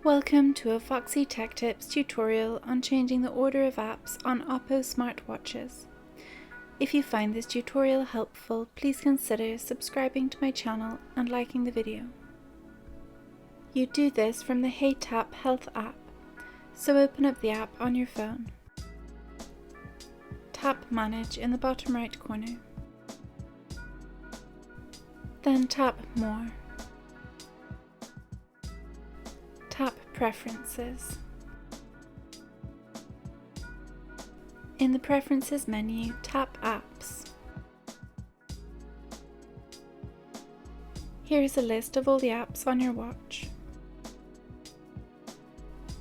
Welcome to a Foxy Tech Tips tutorial on changing the order of apps on Oppo smartwatches. If you find this tutorial helpful, please consider subscribing to my channel and liking the video. You do this from the Heytap Health app, so open up the app on your phone. Tap Manage in the bottom right corner. Then tap More. Tap Preferences. In the Preferences menu, tap Apps. Here is a list of all the apps on your watch.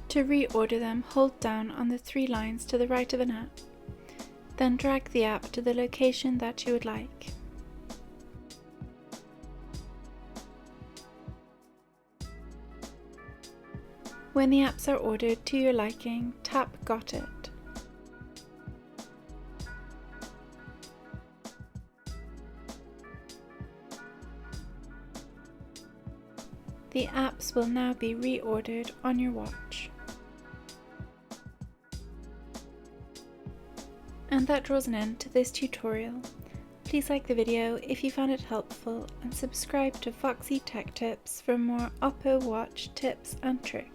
To reorder them, hold down on the three lines to the right of an app. Then drag the app to the location that you would like. When the apps are ordered to your liking, tap Got It. The apps will now be reordered on your watch. And that draws an end to this tutorial. Please like the video if you found it helpful and subscribe to Foxy Tech Tips for more Oppo watch tips and tricks.